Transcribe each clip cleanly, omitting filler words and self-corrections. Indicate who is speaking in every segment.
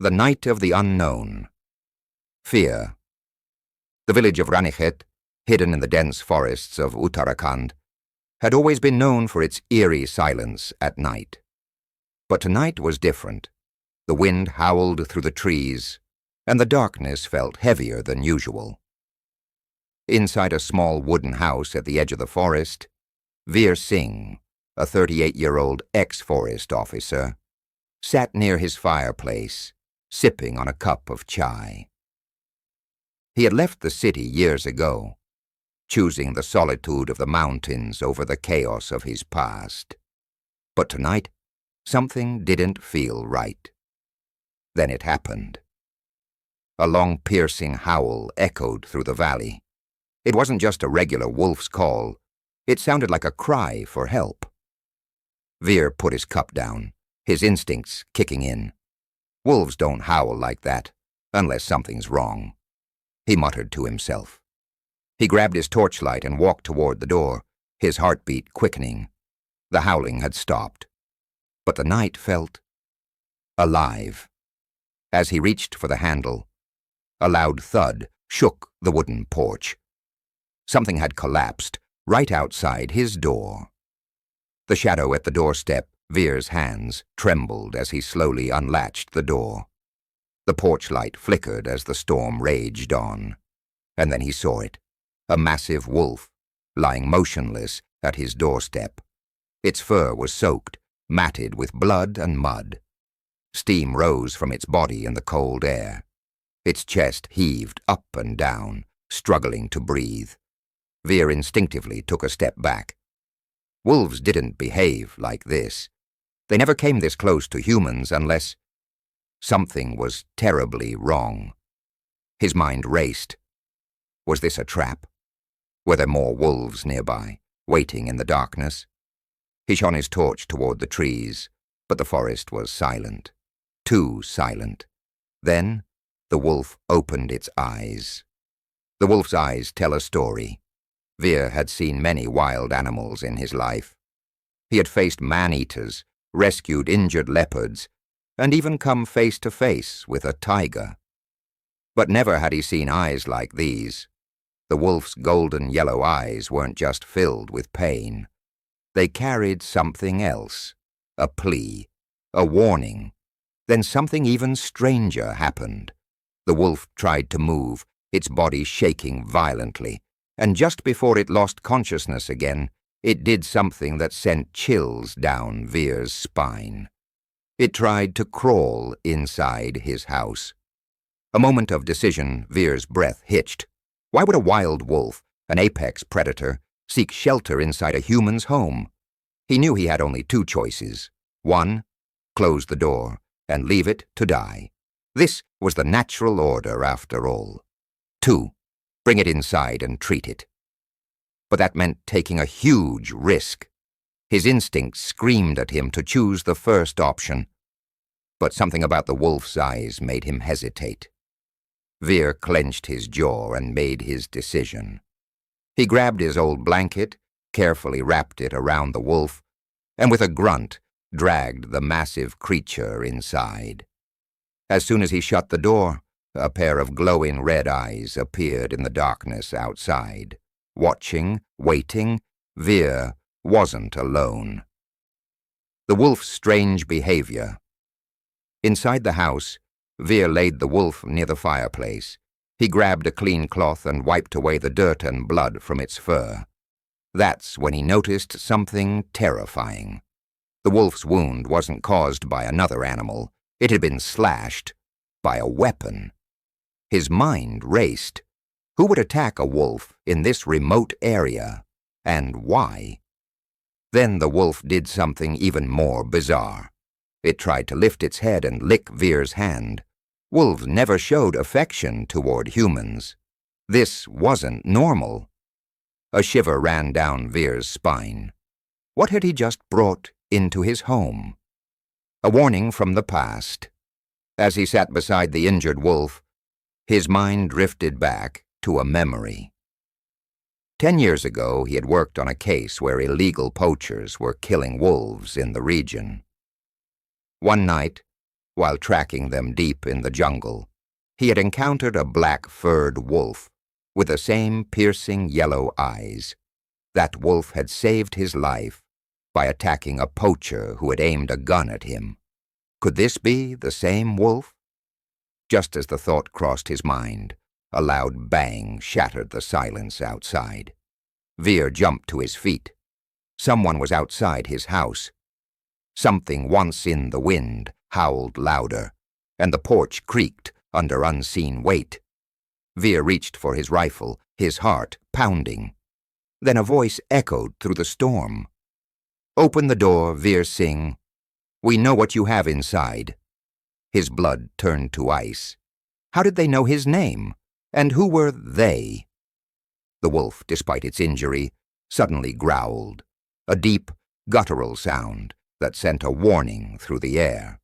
Speaker 1: The Night of the Unknown. Fear. The village of Ranichet, hidden in the dense forests of Uttarakhand, had always been known for its eerie silence at night. But tonight was different. The wind howled through the trees, and the darkness felt heavier than usual. Inside a small wooden house at the edge of the forest, Veer Singh, a 38-year-old ex-forest officer, sat near his fireplace, sipping on a cup of chai. He had left the city years ago, choosing the solitude of the mountains over the chaos of his past. But tonight, something didn't feel right. Then it happened. A long, piercing howl echoed through the valley. It wasn't just a regular wolf's call. It sounded like a cry for help. Veer put his cup down, his instincts kicking in. Wolves don't howl like that, unless something's wrong, he muttered to himself. He grabbed his torchlight and walked toward the door, his heartbeat quickening. The howling had stopped, but the night felt alive. As he reached for the handle, a loud thud shook the wooden porch. Something had collapsed right outside his door. The shadow at the doorstep, Veer's hands, trembled as he slowly unlatched the door. The porch light flickered as the storm raged on. And then he saw it, a massive wolf, lying motionless at his doorstep. Its fur was soaked, matted with blood and mud. Steam rose from its body in the cold air. Its chest heaved up and down, struggling to breathe. Veer instinctively took a step back. Wolves didn't behave like this. They never came this close to humans unless something was terribly wrong. His mind raced. Was this a trap? Were there more wolves nearby, waiting in the darkness? He shone his torch toward the trees, but the forest was silent. Too silent. Then the wolf opened its eyes. The wolf's eyes tell a story. Veer had seen many wild animals in his life. He had faced man-eaters, rescued injured leopards, and even come face to face with a tiger. But never had he seen eyes like these. The wolf's golden yellow eyes weren't just filled with pain. They carried something else, a plea, a warning. Then something even stranger happened. The wolf tried to move, its body shaking violently, and just before it lost consciousness again, it did something that sent chills down Veer's spine. It tried to crawl inside his house. A moment of decision, Veer's breath hitched. Why would a wild wolf, an apex predator, seek shelter inside a human's home? He knew he had only two choices. One, close the door and leave it to die. This was the natural order after all. Two, bring it inside and treat it. But that meant taking a huge risk. His instincts screamed at him to choose the first option. But something about the wolf's eyes made him hesitate. Veer clenched his jaw and made his decision. He grabbed his old blanket, carefully wrapped it around the wolf, and with a grunt, dragged the massive creature inside. As soon as he shut the door, a pair of glowing red eyes appeared in the darkness outside. Watching, waiting, Veer wasn't alone. The wolf's strange behavior. Inside the house, Veer laid the wolf near the fireplace. He grabbed a clean cloth and wiped away the dirt and blood from its fur. That's when he noticed something terrifying. The wolf's wound wasn't caused by another animal. It had been slashed by a weapon. His mind raced. Who would attack a wolf in this remote area, and why? Then the wolf did something even more bizarre. It tried to lift its head and lick Veer's hand. Wolves never showed affection toward humans. This wasn't normal. A shiver ran down Veer's spine. What had he just brought into his home? A warning from the past. As he sat beside the injured wolf, his mind drifted back to a memory. 10 years ago, he had worked on a case where illegal poachers were killing wolves in the region. One night, While tracking them deep in the jungle, he had encountered a black furred wolf with the same piercing yellow eyes. That wolf had saved his life by attacking a poacher who had aimed a gun at him. Could this be the same wolf? Just as the thought crossed his mind, a loud bang shattered the silence outside. Veer jumped to his feet. Someone was outside his house. Something once in the wind howled louder, and the porch creaked under unseen weight. Veer reached for his rifle, his heart pounding. Then a voice echoed through the storm. "Open the door, Veer Singh. We know what you have inside." His blood turned to ice. How did they know his name? And who were they? The wolf, despite its injury, suddenly growled, a deep, guttural sound that sent a warning through the air.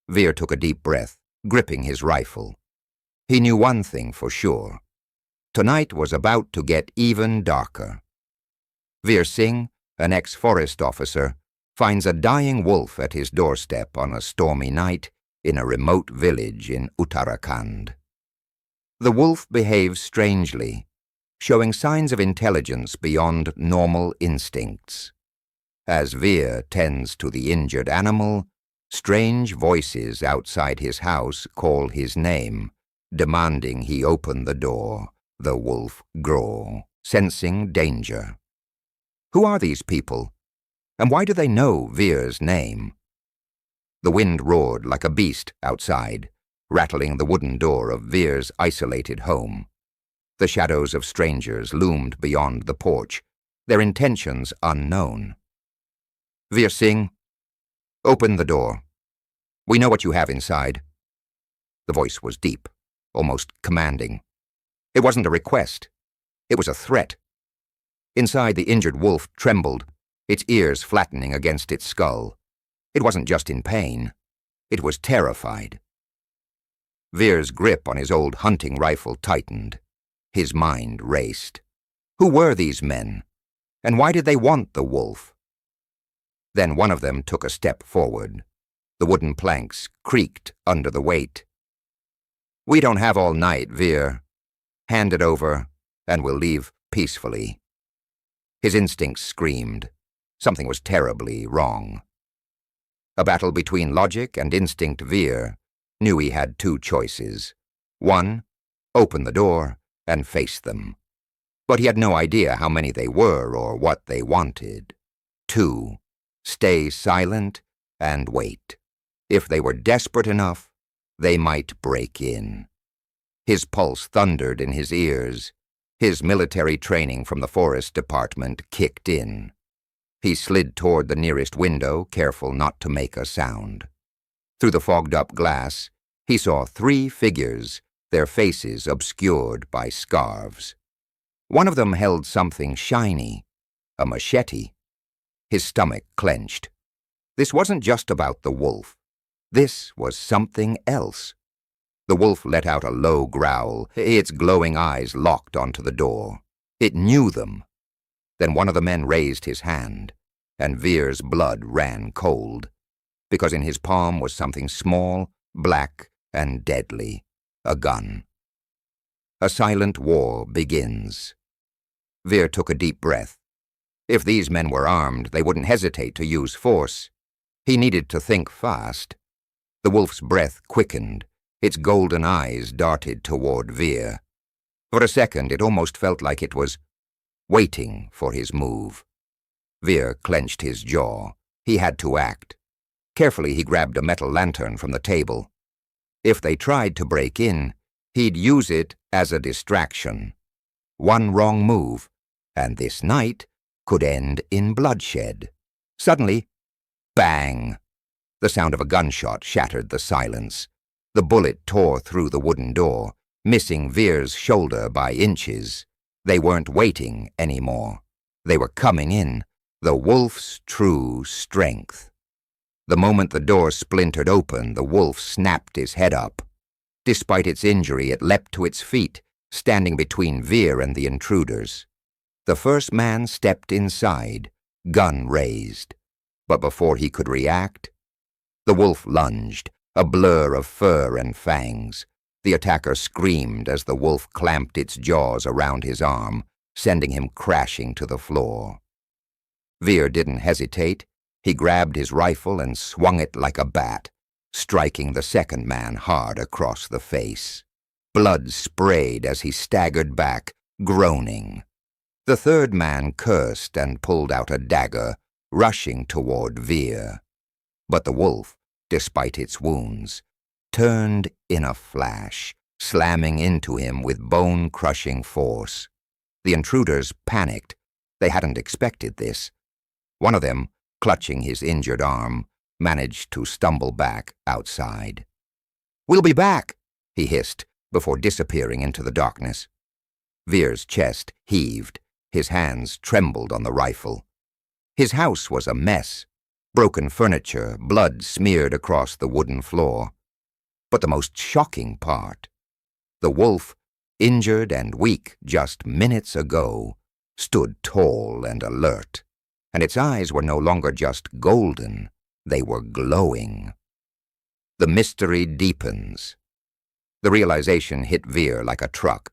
Speaker 1: Veer took a deep breath, gripping his rifle. He knew one thing for sure. Tonight was about to get even darker. Veer Singh, an ex-forest officer, finds a dying wolf at his doorstep on a stormy night in a remote village in Uttarakhand. The wolf behaves strangely, showing signs of intelligence beyond normal instincts. As Veer tends to the injured animal, strange voices outside his house call his name, demanding he open the door. The wolf growled, sensing danger. Who are these people? And why do they know Veer's name? The wind roared like a beast outside, rattling the wooden door of Veer's isolated home. The shadows of strangers loomed beyond the porch, their intentions unknown. "Veer Singh, open the door. We know what you have inside." The voice was deep, almost commanding. It wasn't a request. It was a threat. Inside, the injured wolf trembled, its ears flattening against its skull. It wasn't just in pain. It was terrified. Veer's grip on his old hunting rifle tightened. His mind raced. Who were these men? And why did they want the wolf? Then one of them took a step forward. The wooden planks creaked under the weight. "We don't have all night, Veer. Hand it over, and we'll leave peacefully." His instincts screamed. Something was terribly wrong. A battle between logic and instinct. Veer knew he had two choices. One, open the door and face them. But he had no idea how many they were or what they wanted. Two, stay silent and wait. If they were desperate enough, they might break in. His pulse thundered in his ears. His military training from the forest department kicked in. He slid toward the nearest window, careful not to make a sound. Through the fogged-up glass, he saw 3 figures, their faces obscured by scarves. One of them held something shiny, a machete. His stomach clenched. This wasn't just about the wolf. This was something else. The wolf let out a low growl, its glowing eyes locked onto the door. It knew them. Then one of the men raised his hand, and Veer's blood ran cold, because in his palm was something small, black, and deadly, a gun. A silent war begins. Veer took a deep breath. If these men were armed, they wouldn't hesitate to use force. He needed to think fast. The wolf's breath quickened. Its golden eyes darted toward Veer. For a second, it almost felt like it was waiting for his move. Veer clenched his jaw. He had to act. Carefully, he grabbed a metal lantern from the table. If they tried to break in, he'd use it as a distraction. One wrong move, and this night could end in bloodshed. Suddenly, bang! The sound of a gunshot shattered the silence. The bullet tore through the wooden door, missing Veer's shoulder by inches. They weren't waiting anymore. They were coming in, the wolf's true strength. The moment the door splintered open, the wolf snapped his head up. Despite its injury, it leapt to its feet, standing between Veer and the intruders. The first man stepped inside, gun raised. But before he could react, the wolf lunged, A blur of fur and fangs. The attacker screamed as the wolf clamped its jaws around his arm, sending him crashing to the floor. Veer didn't hesitate. He grabbed his rifle and swung it like a bat, striking the second man hard across the face. Blood sprayed as he staggered back, groaning. The third man cursed and pulled out a dagger, rushing toward Veer. But the wolf, despite its wounds, turned in a flash, slamming into him with bone-crushing force. The intruders panicked. They hadn't expected this. One of them, clutching his injured arm, managed to stumble back outside. "We'll be back," he hissed, before disappearing into the darkness. Veer's chest heaved. His hands trembled on the rifle. His house was a mess. Broken furniture, blood smeared across the wooden floor. But the most shocking part, the wolf, injured and weak just minutes ago, stood tall and alert, and its eyes were no longer just golden, they were glowing. The mystery deepens. The realization hit Veer like a truck.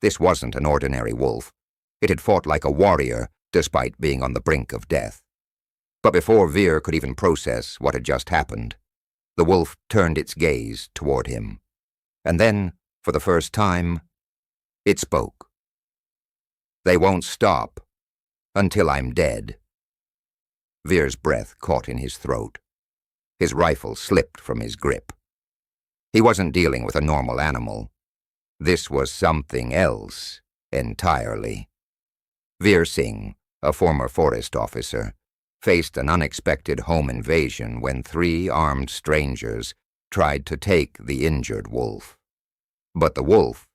Speaker 1: This wasn't an ordinary wolf. It had fought like a warrior, despite being on the brink of death. But before Veer could even process what had just happened, the wolf turned its gaze toward him. And then, for the first time, it spoke. "They won't stop until I'm dead." Veer's breath caught in his throat. His rifle slipped from his grip. He wasn't dealing with a normal animal. This was something else entirely. Veer Singh, a former forest officer, faced an unexpected home invasion when 3 armed strangers tried to take the injured wolf. But the wolf,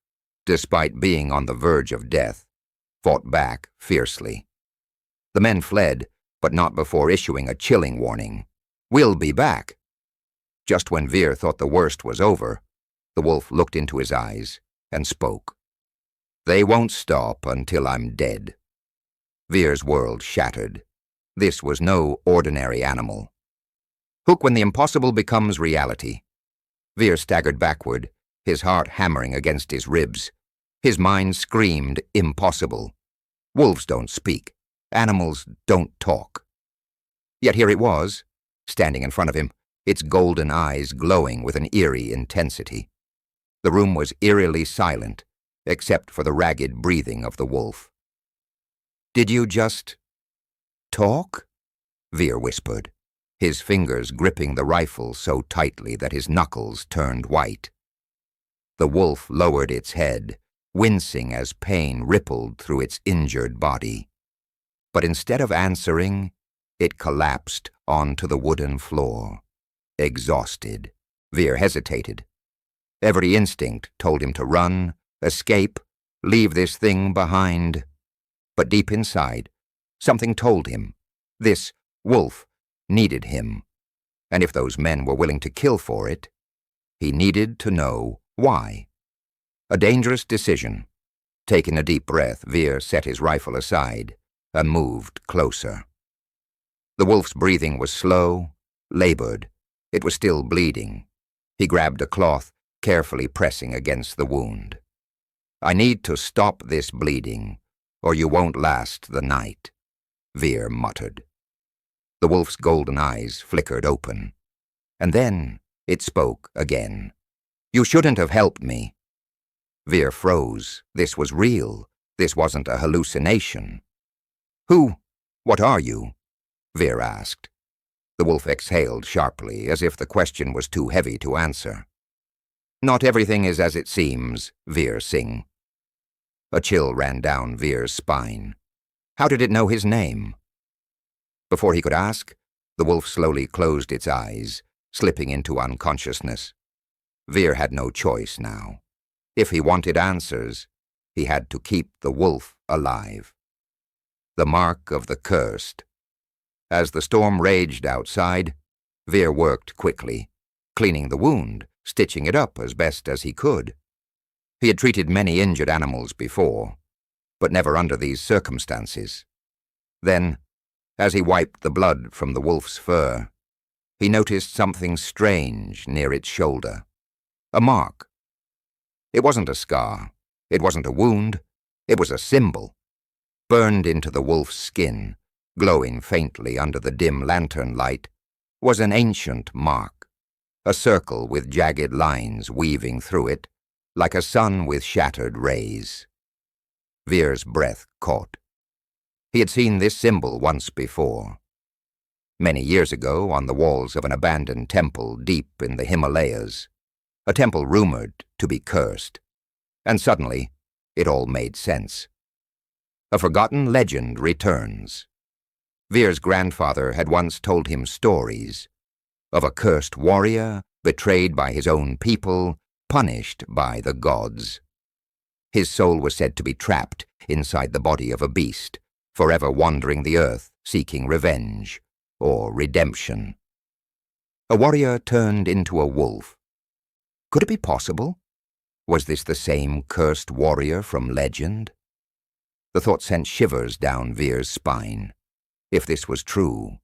Speaker 1: despite being on the verge of death, fought back fiercely. The men fled, but not before issuing a chilling warning. "We'll be back." Just when Veer thought the worst was over, the wolf looked into his eyes and spoke. "They won't stop until I'm dead." Veer's world shattered. This was no ordinary animal. Hook when the impossible becomes reality. Veer staggered backward, his heart hammering against his ribs. His mind screamed impossible. Wolves don't speak. Animals don't talk. Yet here it was, standing in front of him, its golden eyes glowing with an eerie intensity. The room was eerily silent, except for the ragged breathing of the wolf. "Did you just talk?" Veer whispered, his fingers gripping the rifle so tightly that his knuckles turned white. The wolf lowered its head, wincing as pain rippled through its injured body. But instead of answering, it collapsed onto the wooden floor. Exhausted, Veer hesitated. Every instinct told him to run, escape, leave this thing behind. But deep inside, something told him this wolf needed him, and if those men were willing to kill for it, he needed to know why. A dangerous decision. Taking a deep breath, Veer set his rifle aside and moved closer. The wolf's breathing was slow, labored. It was still bleeding. He grabbed a cloth, carefully pressing against the wound. "I need to stop this bleeding, or you won't last the night," Veer muttered. The wolf's golden eyes flickered open. And then it spoke again. "You shouldn't have helped me." Veer froze. This was real. This wasn't a hallucination. What are you?" Veer asked. The wolf exhaled sharply, as if the question was too heavy to answer. "Not everything is as it seems, Veer Singh." A chill ran down Veer's spine. How did it know his name? Before he could ask, the wolf slowly closed its eyes, slipping into unconsciousness. Veer had no choice now. If he wanted answers, he had to keep the wolf alive. The mark of the cursed. As the storm raged outside, Veer worked quickly, cleaning the wound, stitching it up as best as he could. He had treated many injured animals before, but never under these circumstances. Then, as he wiped the blood from the wolf's fur, he noticed something strange near its shoulder. A mark. It wasn't a scar. It wasn't a wound. It was a symbol. Burned into the wolf's skin, glowing faintly under the dim lantern light, was an ancient mark, a circle with jagged lines weaving through it, like a sun with shattered rays. Veer's breath caught. He had seen this symbol once before. Many years ago, on the walls of an abandoned temple deep in the Himalayas, a temple rumored to be cursed. And suddenly, it all made sense. A forgotten legend returns. Veer's grandfather had once told him stories of a cursed warrior betrayed by his own people, punished by the gods. His soul was said to be trapped inside the body of a beast, forever wandering the earth seeking revenge or redemption. A warrior turned into a wolf. Could it be possible? Was this the same cursed warrior from legend? The thought sent shivers down Veer's spine. If this was true,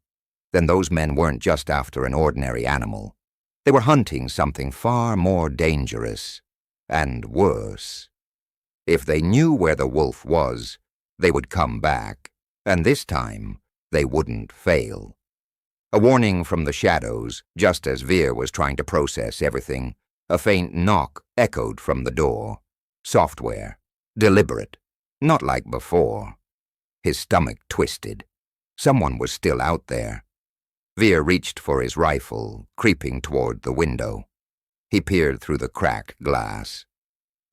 Speaker 1: then those men weren't just after an ordinary animal. They were hunting something far more dangerous and worse. If they knew where the wolf was, they would come back, and this time they wouldn't fail. A warning from the shadows, just as Veer was trying to process everything. A faint knock echoed from the door. Software. Deliberate. Not like before. His stomach twisted. Someone was still out there. Veer reached for his rifle, creeping toward the window. He peered through the cracked glass.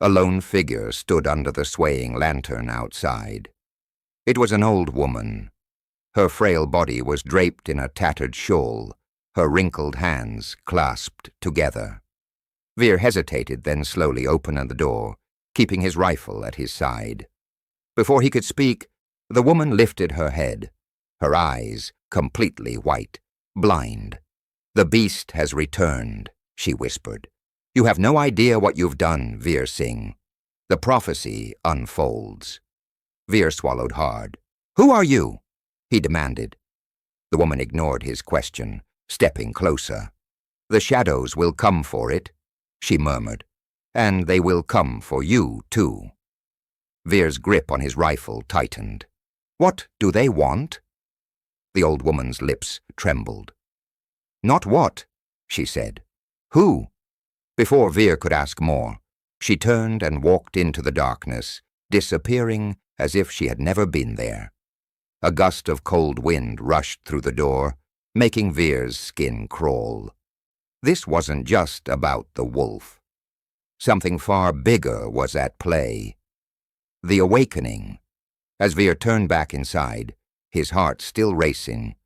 Speaker 1: A lone figure stood under the swaying lantern outside. It was an old woman. Her frail body was draped in a tattered shawl, her wrinkled hands clasped together. Veer hesitated, then slowly opened the door, keeping his rifle at his side. Before he could speak, the woman lifted her head, her eyes completely white, blind. "The beast has returned," she whispered. "You have no idea what you've done, Veer Singh. The prophecy unfolds." Veer swallowed hard. "Who are you?" he demanded. The woman ignored his question, stepping closer. "The shadows will come for it," she murmured, "and they will come for you, too." Veer's grip on his rifle tightened. "What do they want?" The old woman's lips trembled. "Not what," she said. "Who?" Before Veer could ask more, she turned and walked into the darkness, disappearing as if she had never been there. A gust of cold wind rushed through the door, making Veer's skin crawl. This wasn't just about the wolf. Something far bigger was at play. The awakening. As Veer turned back inside, his heart still racing,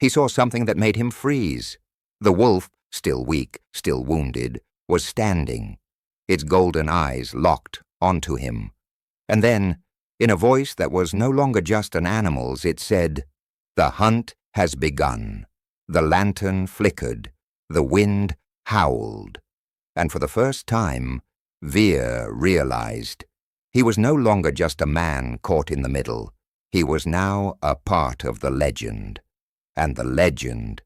Speaker 1: he saw something that made him freeze. The wolf, still weak, still wounded, was standing, its golden eyes locked onto him. And then, in a voice that was no longer just an animal's, it said, "The hunt has begun." The lantern flickered. The wind howled, and for the first time, Veer realized he was no longer just a man caught in the middle. He was now a part of the legend, and the legend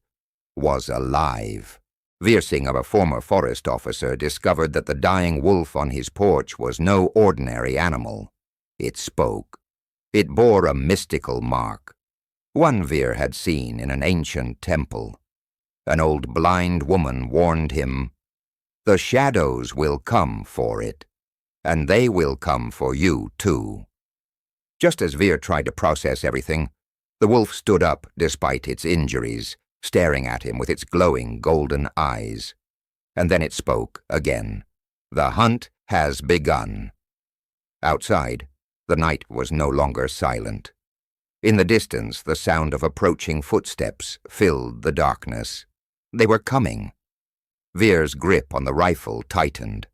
Speaker 1: was alive. Veer Singh, a former forest officer, discovered that the dying wolf on his porch was no ordinary animal. It spoke. It bore a mystical mark, one Veer had seen in an ancient temple. An old blind woman warned him, "The shadows will come for it, and they will come for you, too." Just as Veer tried to process everything, the wolf stood up despite its injuries, staring at him with its glowing golden eyes. And then it spoke again. "The hunt has begun." Outside, the night was no longer silent. In the distance, the sound of approaching footsteps filled the darkness. They were coming. Veer's grip on the rifle tightened.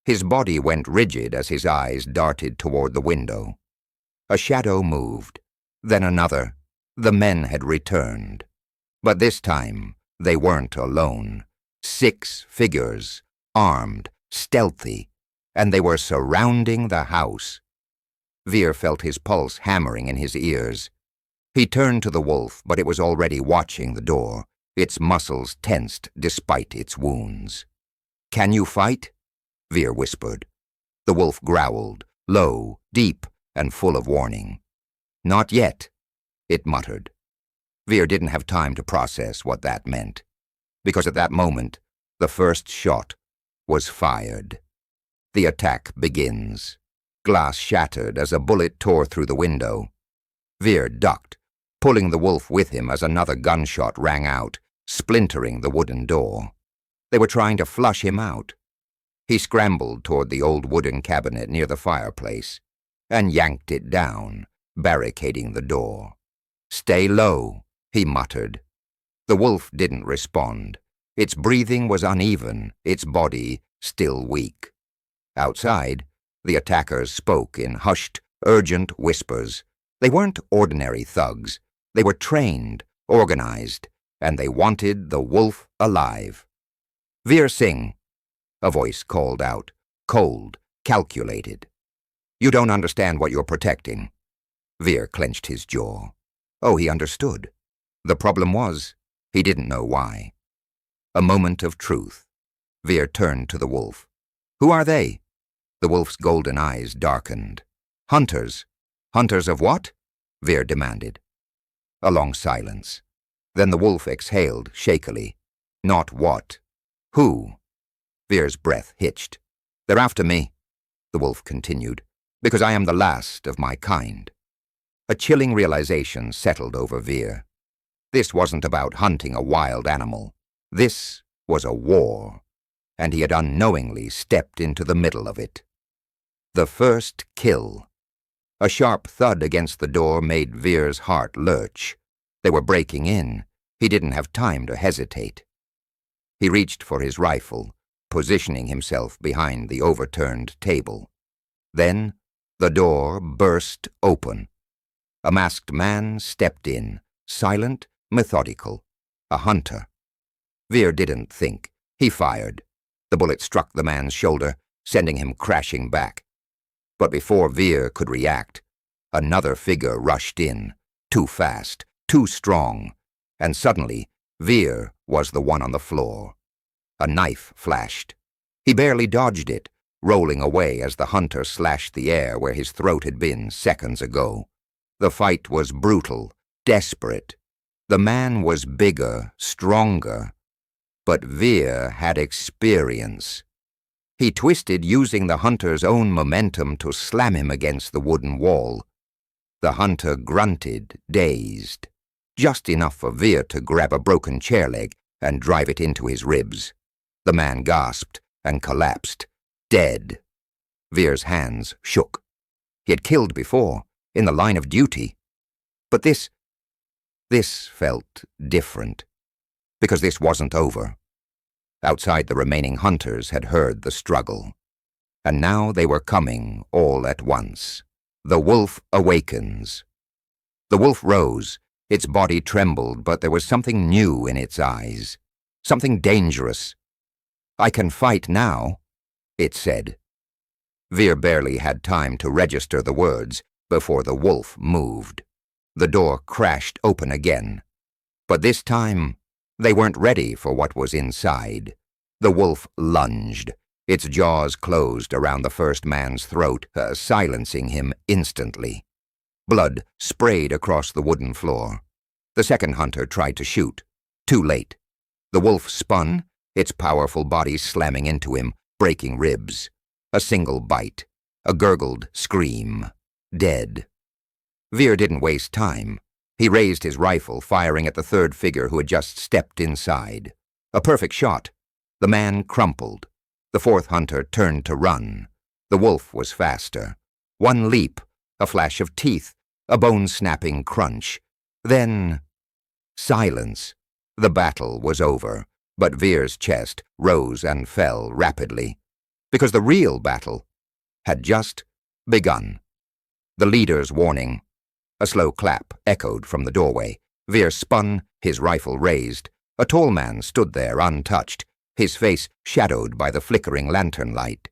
Speaker 1: His body went rigid as his eyes darted toward the window. A shadow moved, then another. The men had returned. But this time, they weren't alone. 6 figures, armed, stealthy, and they were surrounding the house. Veer felt his pulse hammering in his ears. He turned to the wolf, but it was already watching the door, its muscles tensed despite its wounds. "Can you fight?" Veer whispered. The wolf growled, low, deep, and full of warning. "Not yet," it muttered. Veer didn't have time to process what that meant, because at that moment, the first shot was fired. The attack begins. Glass shattered as a bullet tore through the window. Veer ducked, pulling the wolf with him as another gunshot rang out, splintering the wooden door. They were trying to flush him out. He scrambled toward the old wooden cabinet near the fireplace and yanked it down, barricading the door. "Stay low," he muttered. The wolf didn't respond. Its breathing was uneven, its body still weak. Outside, the attackers spoke in hushed, urgent whispers. They weren't ordinary thugs. They were trained, organized, and they wanted the wolf alive. "Veer Singh," a voice called out, cold, calculated. "You don't understand what you're protecting." Veer clenched his jaw. Oh, he understood. The problem was, he didn't know why. A moment of truth. Veer turned to the wolf. "Who are they?" The wolf's golden eyes darkened. "Hunters." "Hunters of what?" Veer demanded. A long silence. Then the wolf exhaled shakily. "Not what. Who?" Veer's breath hitched. "They're after me," the wolf continued, "because I am the last of my kind." A chilling realization settled over Veer. This wasn't about hunting a wild animal. This was a war, and he had unknowingly stepped into the middle of it. The first kill. A sharp thud against the door made Veer's heart lurch. They were breaking in. He didn't have time to hesitate. He reached for his rifle, positioning himself behind the overturned table. Then the door burst open. A masked man stepped in, silent, methodical, a hunter. Veer didn't think. He fired. The bullet struck the man's shoulder, sending him crashing back. But before Veer could react, another figure rushed in, too fast, too strong, and suddenly Veer was the one on the floor. A knife flashed. He barely dodged it, rolling away as the hunter slashed the air where his throat had been seconds ago. The fight was brutal, desperate. The man was bigger, stronger, but Veer had experience. He twisted, using the hunter's own momentum to slam him against the wooden wall. The hunter grunted, dazed, just enough for Veer to grab a broken chair leg and drive it into his ribs. The man gasped and collapsed, dead. Veer's hands shook. He had killed before, in the line of duty. But this felt different, because this wasn't over. Outside, the remaining hunters had heard the struggle, and now they were coming all at once. The wolf awakens. The wolf rose. Its body trembled, but there was something new in its eyes, something dangerous. "I can fight now," it said. Veer barely had time to register the words before the wolf moved. The door crashed open again. But this time, they weren't ready for what was inside. The wolf lunged. Its jaws closed around the first man's throat, silencing him instantly. Blood sprayed across the wooden floor. The second hunter tried to shoot. Too late. The wolf spun, its powerful body slamming into him, breaking ribs. A single bite. A gurgled scream. Dead. Veer didn't waste time. He raised his rifle, firing at the third figure who had just stepped inside. A perfect shot. The man crumpled. The fourth hunter turned to run. The wolf was faster. One leap, a flash of teeth, a bone-snapping crunch. Then silence. The battle was over, but Veer's chest rose and fell rapidly, because the real battle had just begun. The leader's warning. A slow clap echoed from the doorway. Veer spun, his rifle raised. A tall man stood there untouched, his face shadowed by the flickering lantern light.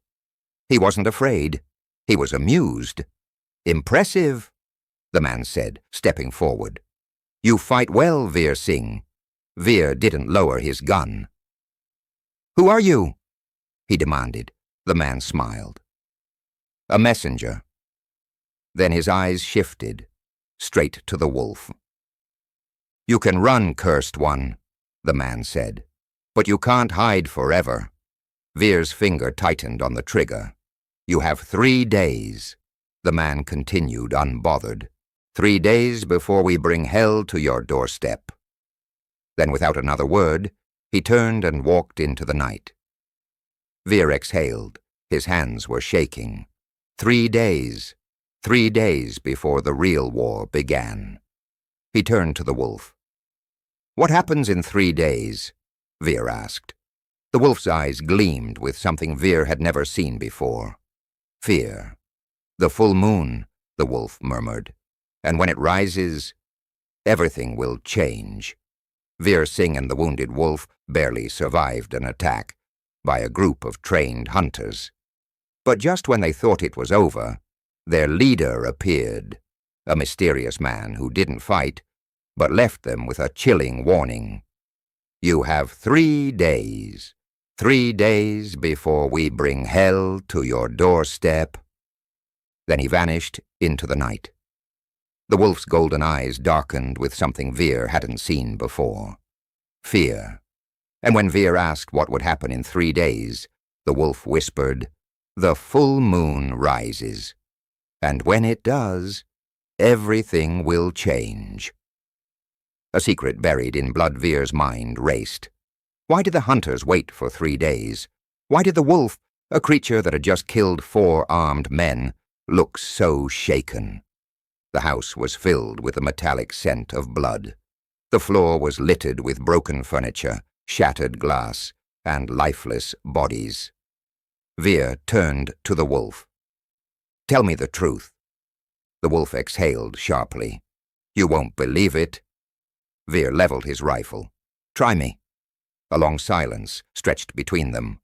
Speaker 1: He wasn't afraid. He was amused. "Impressive," the man said, stepping forward. "You fight well, Veer Singh." Veer didn't lower his gun. "Who are you?" he demanded. The man smiled. "A messenger." Then his eyes shifted, straight to the wolf. "You can run, cursed one," the man said, "but you can't hide forever." Veer's finger tightened on the trigger. "You have 3 days," the man continued unbothered. 3 days before we bring hell to your doorstep." Then without another word, he turned and walked into the night. Veer exhaled. His hands were shaking. 3 days. 3 days before the real war began. He turned to the wolf. "What happens in 3 days?" Veer asked. The wolf's eyes gleamed with something Veer had never seen before. "Fear. The full moon," the wolf murmured. "And when it rises, everything will change." Veer Singh and the wounded wolf barely survived an attack by a group of trained hunters. But just when they thought it was over, their leader appeared, a mysterious man who didn't fight, but left them with a chilling warning. "You have 3 days. 3 days before we bring hell to your doorstep." Then he vanished into the night. The wolf's golden eyes darkened with something Veer hadn't seen before. Fear. And when Veer asked what would happen in 3 days, the wolf whispered, "The full moon rises. And when it does, everything will change." A secret buried in Blood Veer's mind raced. Why did the hunters wait for 3 days? Why did the wolf, a creature that had just killed 4 armed men, look so shaken? The house was filled with a metallic scent of blood. The floor was littered with broken furniture, shattered glass, and lifeless bodies. Veer turned to the wolf. "Tell me the truth." The wolf exhaled sharply. "You won't believe it." Veer leveled his rifle. "Try me." A long silence stretched between them.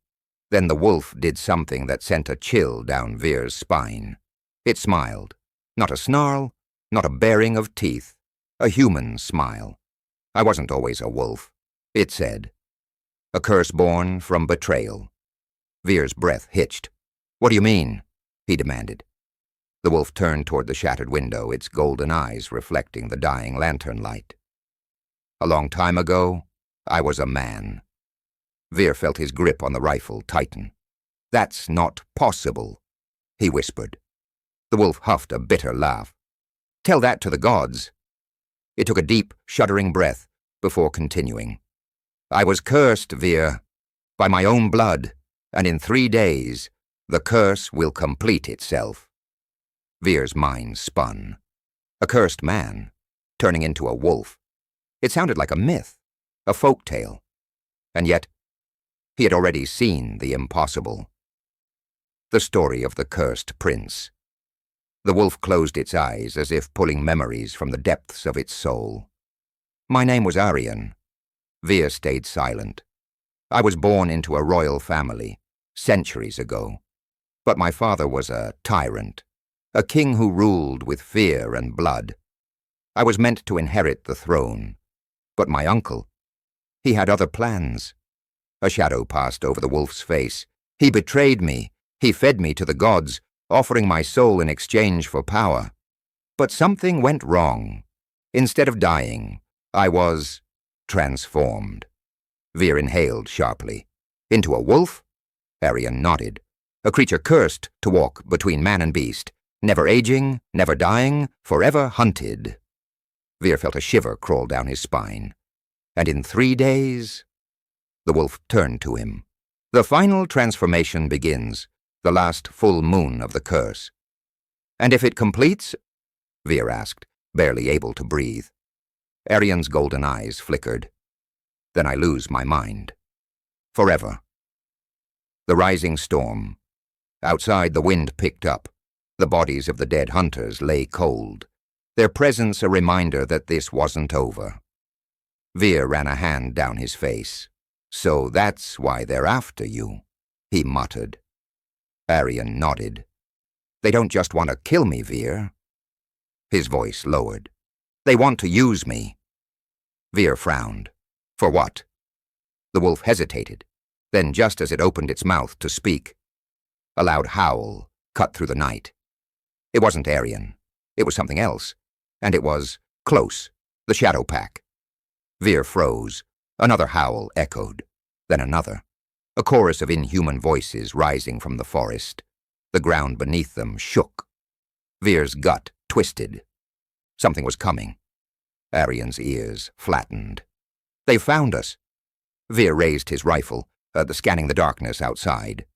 Speaker 1: Then the wolf did something that sent a chill down Veer's spine. It smiled. Not a snarl, not a baring of teeth. A human smile. "I wasn't always a wolf," it said. "A curse born from betrayal." Veer's breath hitched. "What do you mean?" he demanded. The wolf turned toward the shattered window, its golden eyes reflecting the dying lantern light. "A long time ago, I was a man." Veer felt his grip on the rifle tighten. "That's not possible," he whispered. The wolf huffed a bitter laugh. "Tell that to the gods." It took a deep, shuddering breath before continuing. "I was cursed, Veer, by my own blood, and in 3 days, the curse will complete itself." Veer's mind spun. A cursed man, turning into a wolf. It sounded like a myth, a folk tale. And yet, he had already seen the impossible. The story of the cursed prince. The wolf closed its eyes as if pulling memories from the depths of its soul. "My name was Aryan." Veer stayed silent. "I was born into a royal family, centuries ago. But my father was a tyrant, a king who ruled with fear and blood. I was meant to inherit the throne. But my uncle, he had other plans." A shadow passed over the wolf's face. "He betrayed me. He fed me to the gods, offering my soul in exchange for power. But something went wrong. Instead of dying, I was transformed." Veer inhaled sharply. "Into a wolf?" Aryan nodded. "A creature cursed to walk between man and beast, never aging, never dying, forever hunted." Veer felt a shiver crawl down his spine. "And in 3 days?" The wolf turned to him. "The final transformation begins, the last full moon of the curse." "And if it completes?" Veer asked, barely able to breathe. Aryan's golden eyes flickered. "Then I lose my mind. Forever." The rising storm. Outside, the wind picked up. The bodies of the dead hunters lay cold, their presence a reminder that this wasn't over. Veer ran a hand down his face. "So that's why they're after you," he muttered. Aryan nodded. "They don't just want to kill me, Veer." His voice lowered. "They want to use me." Veer frowned. For what? The wolf hesitated. Then, just as it opened its mouth to speak, a loud howl cut through the night. It wasn't Aryan. It was something else. And it was close, the shadow pack. Veer froze. Another howl echoed. Then another. A chorus of inhuman voices rising from the forest. The ground beneath them shook. Veer's gut twisted. Something was coming. Aryan's ears flattened. "They found us." Veer raised his rifle, scanning the darkness outside.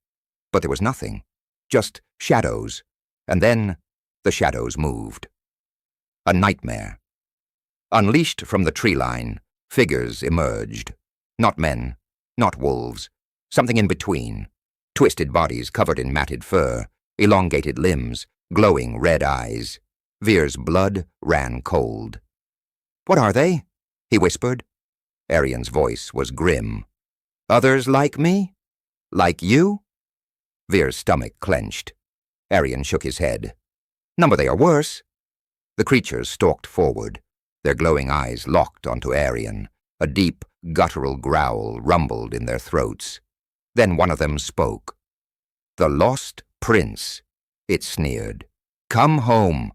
Speaker 1: But there was nothing. Just shadows. And then the shadows moved. A nightmare. Unleashed from the tree line, figures emerged. Not men, not wolves. Something in between. Twisted bodies covered in matted fur, elongated limbs, glowing red eyes. Veer's blood ran cold. "What are they?" he whispered. Aryan's voice was grim. "Others like me? Like you?" Veer's stomach clenched. Aryan shook his head. "Number they are worse." The creatures stalked forward, their glowing eyes locked onto Aryan. A deep, guttural growl rumbled in their throats. Then one of them spoke. "The lost prince," it sneered. "Come home."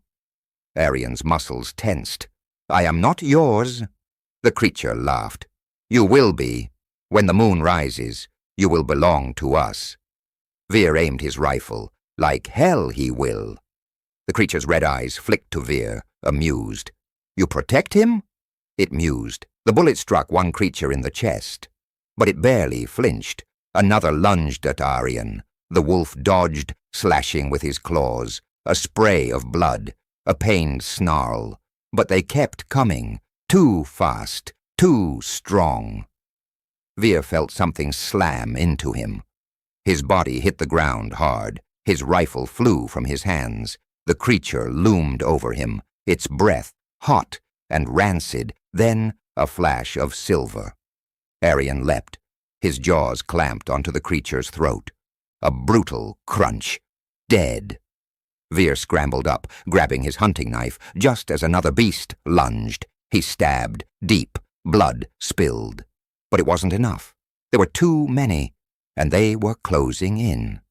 Speaker 1: Aryan's muscles tensed. "I am not yours." The creature laughed. "You will be. When the moon rises, you will belong to us." Veer aimed his rifle. "Like hell he will." The creature's red eyes flicked to Veer, amused. "You protect him?" It mused. The bullet struck one creature in the chest. But it barely flinched. Another lunged at Aryan. The wolf dodged, slashing with his claws. A spray of blood, a pained snarl. But they kept coming. Too fast, too strong. Veer felt something slam into him. His body hit the ground hard. His rifle flew from his hands. The creature loomed over him, its breath hot and rancid, then a flash of silver. Aryan leapt. His jaws clamped onto the creature's throat. A brutal crunch. Dead. Veer scrambled up, grabbing his hunting knife, just as another beast lunged. He stabbed, deep, blood spilled. But it wasn't enough. There were too many, and they were closing in.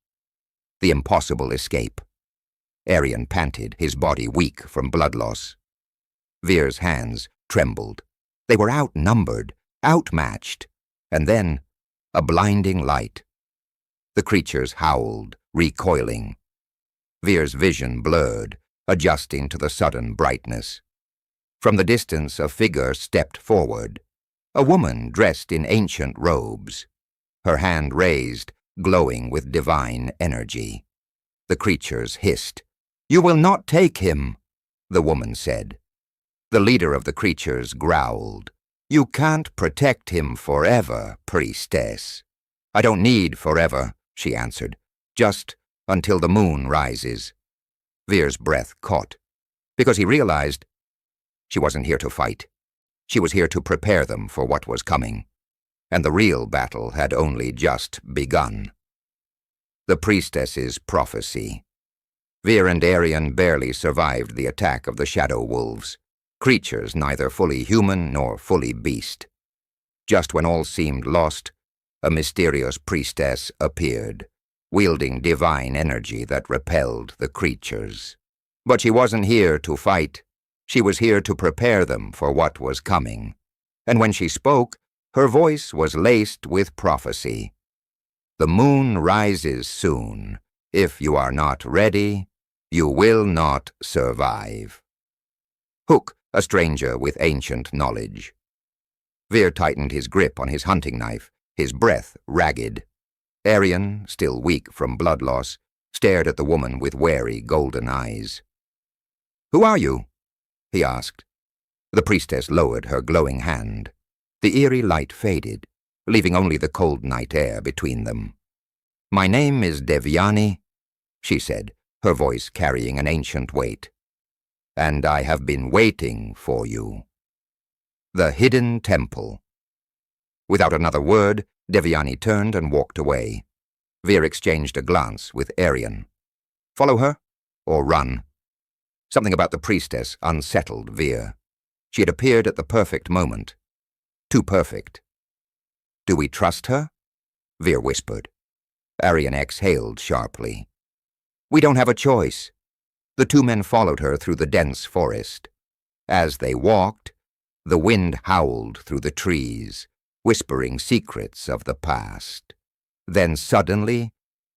Speaker 1: The impossible escape. Aryan panted, his body weak from blood loss. Veer's hands trembled. They were outnumbered, outmatched. And then, a blinding light. The creatures howled, recoiling. Veer's vision blurred, adjusting to the sudden brightness. From the distance, a figure stepped forward. A woman dressed in ancient robes. Her hand raised, glowing with divine energy. The creatures hissed. "You will not take him," the woman said. The leader of the creatures growled. "You can't protect him forever, priestess." "I don't need forever," she answered. "Just until the moon rises." Veer's breath caught, because he realized she wasn't here to fight. She was here to prepare them for what was coming, and the real battle had only just begun. The priestess's prophecy. Veer and Aryan barely survived the attack of the shadow wolves, creatures neither fully human nor fully beast. Just when all seemed lost, a mysterious priestess appeared, wielding divine energy that repelled the creatures. But she wasn't here to fight. She was here to prepare them for what was coming. And when she spoke, her voice was laced with prophecy. "The moon rises soon. If you are not ready, you will not survive." Hook, a stranger with ancient knowledge. Veer tightened his grip on his hunting knife, his breath ragged. Aryan, still weak from blood loss, stared at the woman with wary golden eyes. "Who are you?" he asked. The priestess lowered her glowing hand. The eerie light faded, leaving only the cold night air between them. "My name is Devyani," she said, her voice carrying an ancient weight. "And I have been waiting for you." The hidden temple. Without another word, Devyani turned and walked away. Veer exchanged a glance with Aryan. Follow her, or run? Something about the priestess unsettled Veer. She had appeared at the perfect moment. Too perfect Do we trust her? Veer whispered. Arian exhaled sharply. We don't have a choice. The two men followed her through the dense forest. As they walked, the wind howled through the trees, whispering secrets of the past. Then suddenly,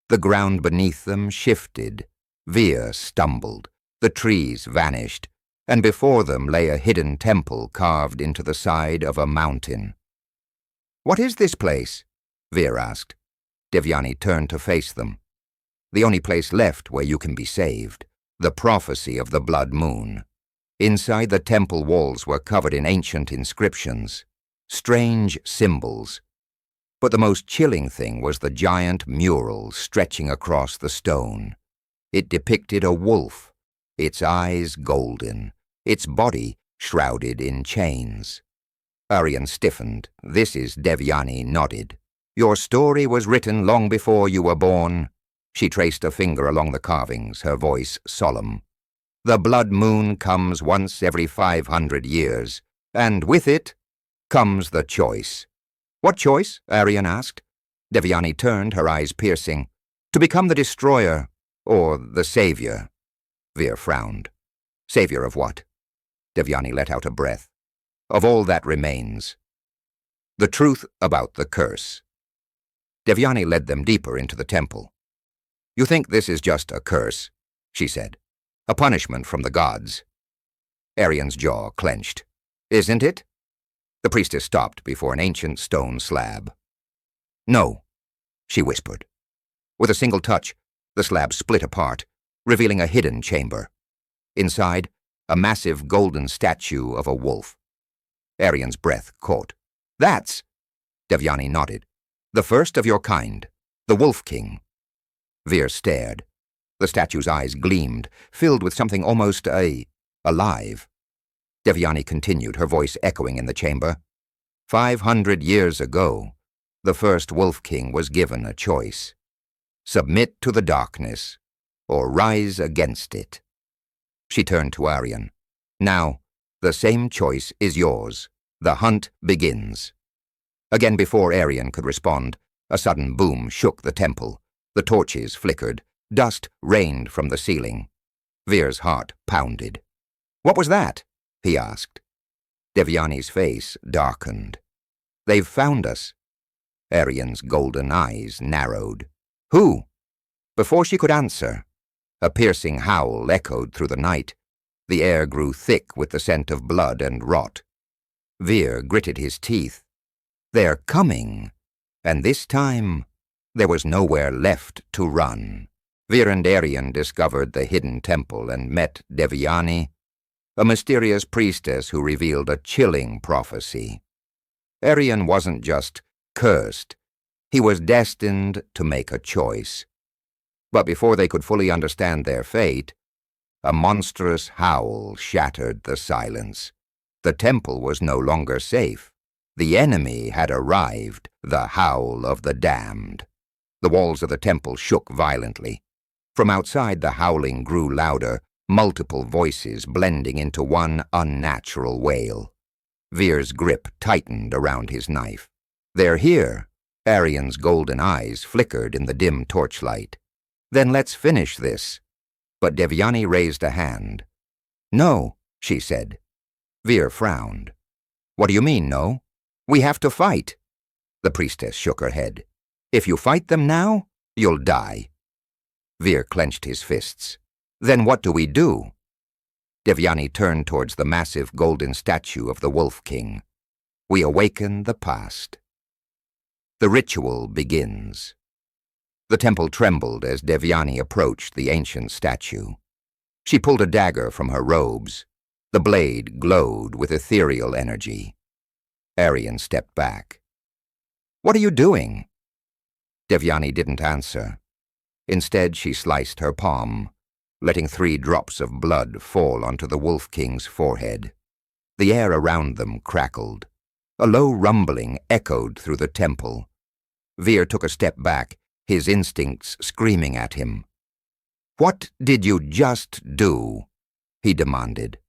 Speaker 1: the ground beneath them shifted. Veer stumbled. The trees vanished, and before them lay a hidden temple carved into the side of a mountain. What is this place? Veer asked. Devyani turned to face them. The only place left where you can be saved. The prophecy of the blood moon. Inside the temple walls were covered in ancient inscriptions, strange symbols. But the most chilling thing was the giant mural stretching across the stone. It depicted a wolf, its eyes golden, its body shrouded in chains. Arian stiffened. This is Devyani nodded. Your story was written long before you were born. She traced a finger along the carvings, her voice solemn. The blood moon comes once every 500 years, and with it comes the choice. What choice? Arian asked. Devyani turned, her eyes piercing. To become the destroyer, or the savior. Veer frowned. Savior of what? Devyani let out a breath. Of all that remains. The truth about the curse. Devyani led them deeper into the temple. You think this is just a curse, she said. A punishment from the gods. Arian's jaw clenched. Isn't it? The priestess stopped before an ancient stone slab. No, she whispered. With a single touch, the slab split apart, revealing a hidden chamber. Inside, a massive golden statue of a wolf. Arian's breath caught. That's, Devyani nodded, the first of your kind, the Wolf King. Veer stared. The statue's eyes gleamed, filled with something almost alive. Devyani continued, her voice echoing in the chamber. 500 years ago, the first Wolf King was given a choice. Submit to the darkness, or rise against it. She turned to Arian. Now, the same choice is yours. The hunt begins. Again before Arian could respond, a sudden boom shook the temple. The torches flickered. Dust rained from the ceiling. Veer's heart pounded. What was that? He asked. Devyani's face darkened. They've found us. Arian's golden eyes narrowed. Who? Before she could answer, a piercing howl echoed through the night. The air grew thick with the scent of blood and rot. Veer gritted his teeth. They're coming, and this time there was nowhere left to run. Veer and Arian discovered the hidden temple and met Devyani, a mysterious priestess who revealed a chilling prophecy. Arian wasn't just cursed, he was destined to make a choice. But before they could fully understand their fate, a monstrous howl shattered the silence. The temple was no longer safe. The enemy had arrived, the howl of the damned. The walls of the temple shook violently. From outside, the howling grew louder, multiple voices blending into one unnatural wail. Veer's grip tightened around his knife. They're here. Arian's golden eyes flickered in the dim torchlight. Then let's finish this. But Devyani raised a hand. No, she said. Veer frowned. What do you mean, no? We have to fight. The priestess shook her head. If you fight them now, you'll die. Veer clenched his fists. Then what do we do? Devyani turned towards the massive golden statue of the Wolf King. We awaken the past. The ritual begins. The temple trembled as Devyani approached the ancient statue. She pulled a dagger from her robes. The blade glowed with ethereal energy. Arian stepped back. What are you doing? Devyani didn't answer. Instead, she sliced her palm, letting 3 drops of blood fall onto the Wolf King's forehead. The air around them crackled. A low rumbling echoed through the temple. Veer took a step back, his instincts screaming at him. What did you just do? He demanded.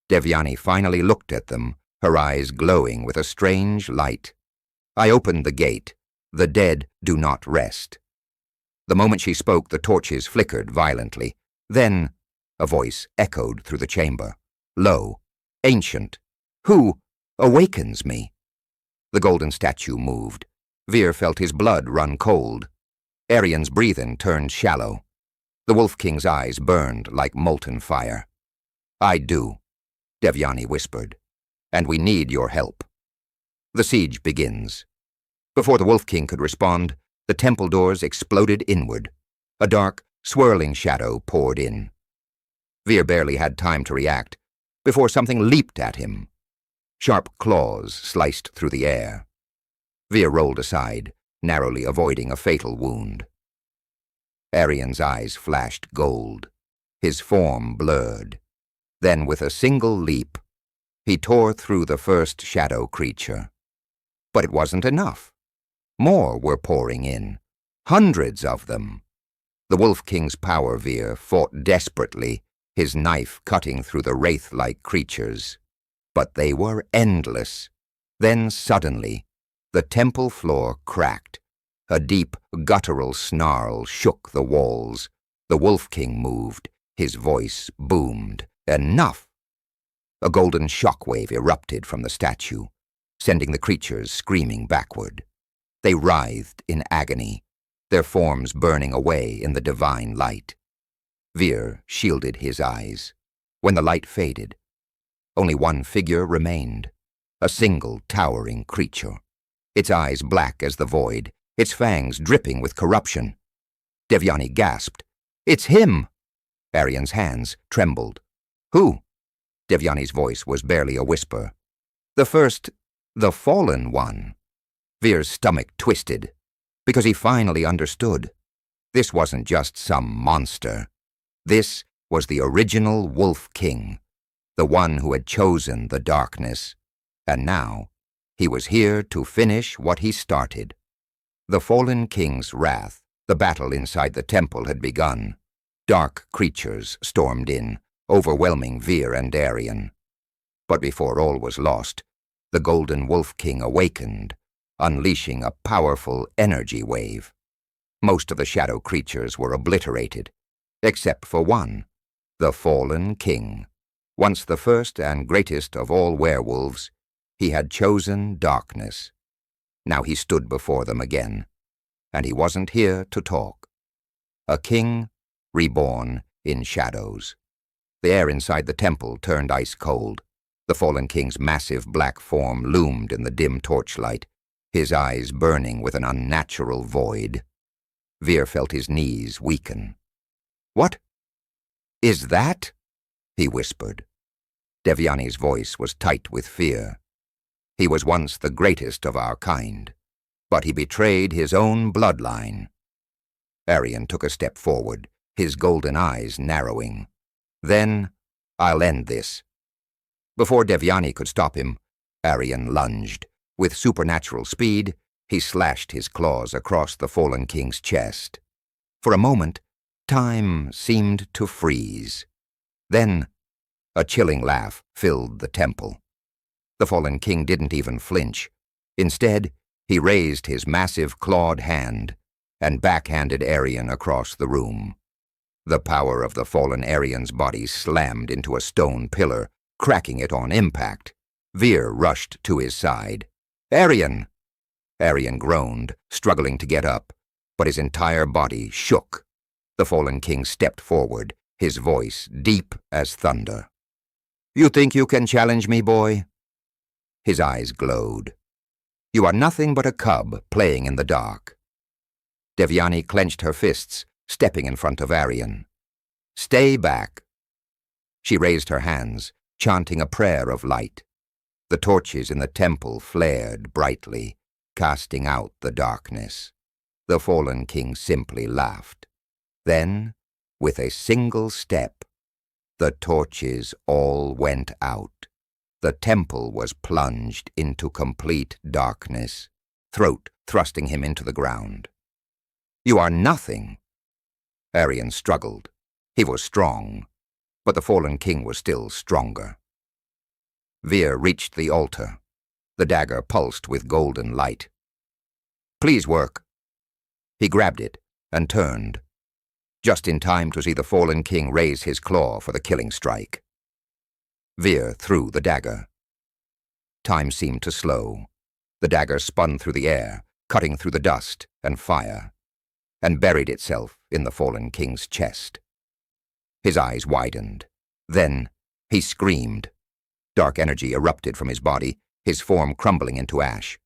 Speaker 1: Devyani finally looked at them, her eyes glowing with a strange light. I opened the gate. The dead do not rest. The moment she spoke, the torches flickered violently. Then a voice echoed through the chamber, low, ancient. Who awakens me? The golden statue moved. Vir felt his blood run cold. Arian's breathing turned shallow. The Wolf King's eyes burned like molten fire. I do, Devyani whispered, and we need your help. The siege begins. Before the Wolf King could respond, the temple doors exploded inward. A dark, swirling shadow poured in. Vir barely had time to react before something leaped at him. Sharp claws sliced through the air. Vir rolled aside, narrowly avoiding a fatal wound. Arian's eyes flashed gold. His form blurred. Then, with a single leap, he tore through the first shadow creature. But it wasn't enough. More were pouring in. Hundreds of them. The Wolf King's power Vir fought desperately, his knife cutting through the wraith-like creatures. But they were endless. Then suddenly, the temple floor cracked. A deep, guttural snarl shook the walls. The Wolf King moved. His voice boomed. Enough! A golden shockwave erupted from the statue, sending the creatures screaming backward. They writhed in agony, their forms burning away in the divine light. Vir shielded his eyes. When the light faded, only one figure remained, a single towering creature, its eyes black as the void, its fangs dripping with corruption. Devyani gasped. It's him! Arian's hands trembled. Who? Devyani's voice was barely a whisper. The fallen one. Vir's stomach twisted, because he finally understood. This wasn't just some monster. This was the original Wolf King, the one who had chosen the darkness, and now he was here to finish what he started. The fallen king's wrath, the battle inside the temple had begun. Dark creatures stormed in, overwhelming Vir and Arian. But before all was lost, the Golden Wolf King awakened, unleashing a powerful energy wave. Most of the shadow creatures were obliterated, except for one, the fallen king. Once the first and greatest of all werewolves, he had chosen darkness. Now he stood before them again, and he wasn't here to talk. A king reborn in shadows. The air inside the temple turned ice cold. The fallen king's massive black form loomed in the dim torchlight, his eyes burning with an unnatural void. Vir felt his knees weaken. What is that? He whispered. Devyani's voice was tight with fear. He was once the greatest of our kind, but he betrayed his own bloodline. Arian took a step forward, his golden eyes narrowing. Then, I'll end this. Before Devyani could stop him, Arian lunged. With supernatural speed, he slashed his claws across the fallen king's chest. For a moment, time seemed to freeze. Then, a chilling laugh filled the temple. The fallen king didn't even flinch. Instead, he raised his massive clawed hand and backhanded Arian across the room. The power of the fallen Arian's body slammed into a stone pillar, cracking it on impact. Vir rushed to his side. Arian! Arian groaned, struggling to get up, but his entire body shook. The fallen king stepped forward, his voice deep as thunder. You think you can challenge me, boy? His eyes glowed. You are nothing but a cub playing in the dark. Devyani clenched her fists, stepping in front of Arian. Stay back. She raised her hands, chanting a prayer of light. The torches in the temple flared brightly, casting out the darkness. The fallen king simply laughed. Then, with a single step, the torches all went out. The temple was plunged into complete darkness, throat thrusting him into the ground. You are nothing. Arian struggled. He was strong, but the fallen king was still stronger. Vir reached the altar. The dagger pulsed with golden light. Please work. He grabbed it and turned, just in time to see the fallen king raise his claw for the killing strike. Vir threw the dagger. Time seemed to slow. The dagger spun through the air, cutting through the dust and fire, and buried itself in the fallen king's chest. His eyes widened. Then he screamed. Dark energy erupted from his body, his form crumbling into ash.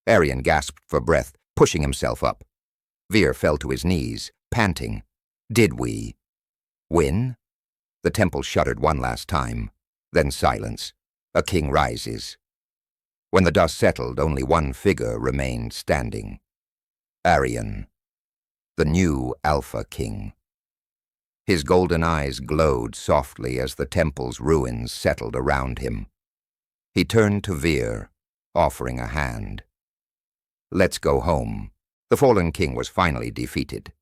Speaker 1: Arian gasped for breath, pushing himself up. Vir fell to his knees, panting. Did we win? The temple shuddered one last time. Then silence. A king rises. When the dust settled, only one figure remained standing. Arian, the new Alpha King. His golden eyes glowed softly as the temple's ruins settled around him. He turned to Vir, offering a hand. Let's go home. The fallen king was finally defeated.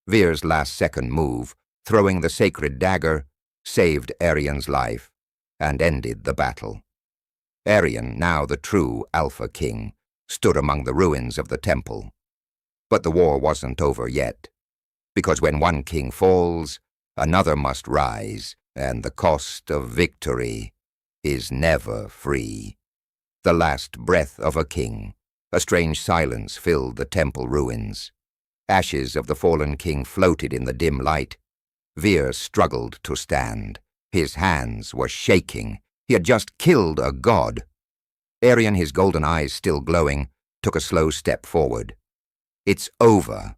Speaker 1: Vir's last-second move, throwing the sacred dagger, saved Arian's life and ended the battle. Arian, now the true Alpha King, stood among the ruins of the temple. But the war wasn't over yet, because when one king falls, another must rise, and the cost of victory is never free. The last breath of a king, a strange silence filled the temple ruins. Ashes of the fallen king floated in the dim light. Vir struggled to stand. His hands were shaking. He had just killed a god. Arian, his golden eyes still glowing, took a slow step forward. It's over.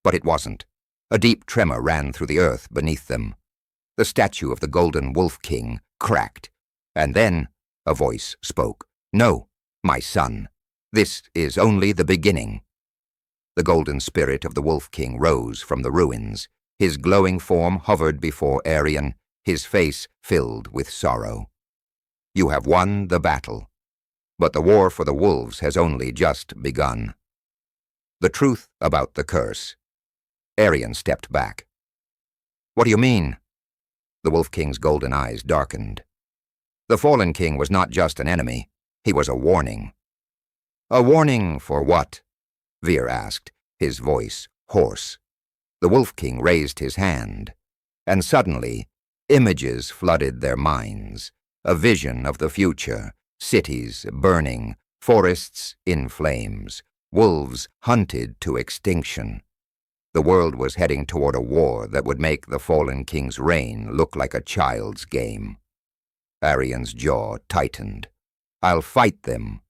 Speaker 1: But it wasn't. A deep tremor ran through the earth beneath them. The statue of the golden wolf king cracked, and then a voice spoke. No, my son. This is only the beginning. The golden spirit of the Wolf King rose from the ruins. His glowing form hovered before Arian, his face filled with sorrow. You have won the battle, but the war for the wolves has only just begun. The truth about the curse. Arian stepped back. What do you mean? The Wolf King's golden eyes darkened. The fallen king was not just an enemy, he was a warning. A warning for what? Vir asked, his voice hoarse. The Wolf King raised his hand, and suddenly images flooded their minds, a vision of the future, cities burning, forests in flames, wolves hunted to extinction. The world was heading toward a war that would make the fallen king's reign look like a child's game. Arian's jaw tightened. I'll fight them.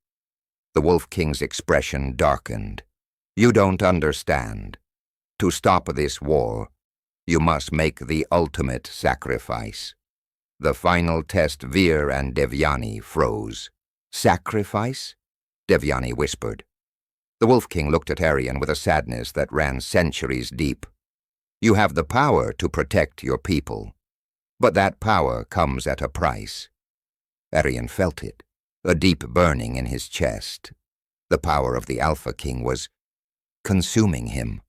Speaker 1: The Wolf King's expression darkened. You don't understand. To stop this war, you must make the ultimate sacrifice. The final test. Vir and Devyani froze. Sacrifice? Devyani whispered. The Wolf King looked at Arian with a sadness that ran centuries deep. You have the power to protect your people, but that power comes at a price. Arian felt it, a deep burning in his chest. The power of the Alpha King was consuming him.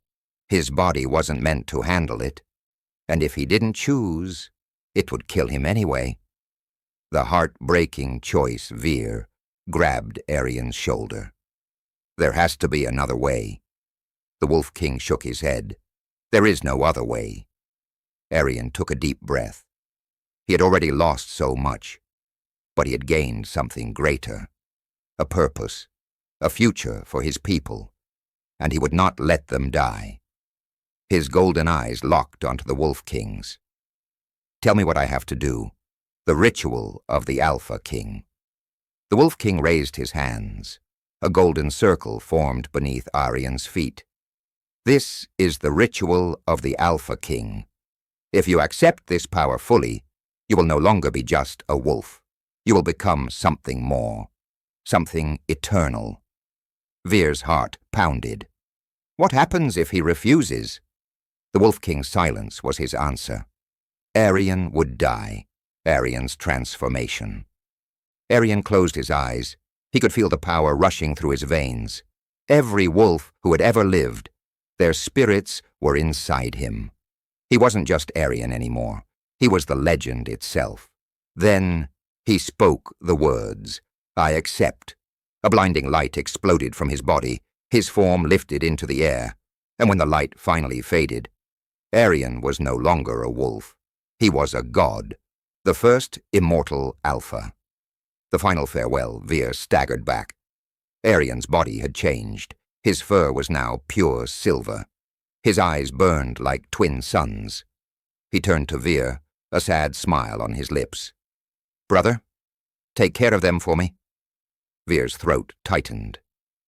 Speaker 1: His body wasn't meant to handle it, and if he didn't choose, it would kill him anyway. The heart-breaking choice. Vir grabbed Arian's shoulder. There has to be another way. The Wolf King shook his head. There is no other way. Arian took a deep breath. He had already lost so much, but he had gained something greater. A purpose, a future for his people, and he would not let them die. His golden eyes locked onto the Wolf King's. Tell me what I have to do. The ritual of the Alpha King. The Wolf King raised his hands. A golden circle formed beneath Arian's feet. This is the ritual of the Alpha King. If you accept this power fully, you will no longer be just a wolf. You will become something more, something eternal. Vir's heart pounded. What happens if he refuses? The Wolf King's silence was his answer. Arian would die. Arian's transformation. Arian closed his eyes. He could feel the power rushing through his veins. Every wolf who had ever lived, their spirits were inside him. He wasn't just Arian anymore. He was the legend itself. Then he spoke the words, I accept. A blinding light exploded from his body. His form lifted into the air, and when the light finally faded, Arian was no longer a wolf. He was a god, the first immortal Alpha. The final farewell, Vir staggered back. Arian's body had changed. His fur was now pure silver. His eyes burned like twin suns. He turned to Vir, a sad smile on his lips. "Brother, take care of them for me." Vir's throat tightened.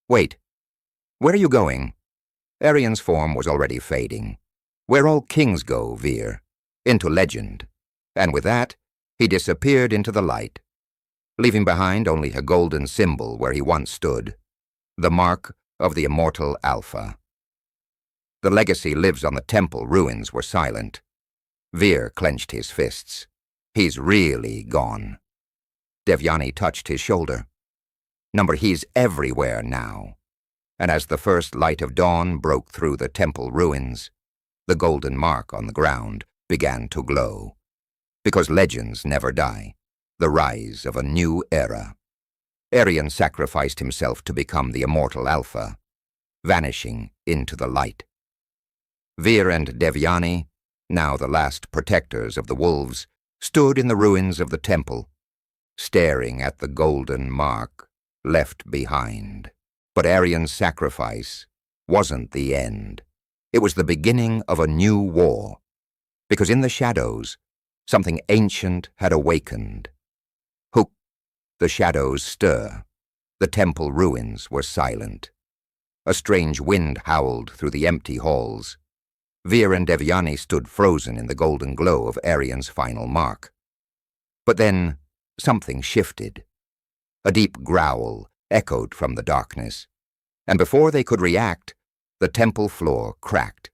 Speaker 1: "Wait. Where are you going?" Arian's form was already fading. "Where all kings go, Vir. Into legend." And with that, he disappeared into the light, leaving behind only a golden symbol where he once stood, the mark of the immortal Alpha. The legacy lives on the temple ruins were silent. Vir clenched his fists. "He's really gone." Devyani touched his shoulder. He's everywhere now." And as the first light of dawn broke through the temple ruins, the golden mark on the ground began to glow. Because legends never die. The rise of a new era. Arian sacrificed himself to become the immortal Alpha, vanishing into the light. Vir and Devyani, now the last protectors of the wolves, stood in the ruins of the temple, staring at the golden mark left behind. But Arian's sacrifice wasn't the end. It was the beginning of a new war, because in the shadows, something ancient had awakened. Hook, the shadows stir. The temple ruins were silent. A strange wind howled through the empty halls. Vir and Devyani stood frozen in the golden glow of Arian's final mark. But then something shifted. A deep growl echoed from the darkness, and before they could react, the temple floor cracked.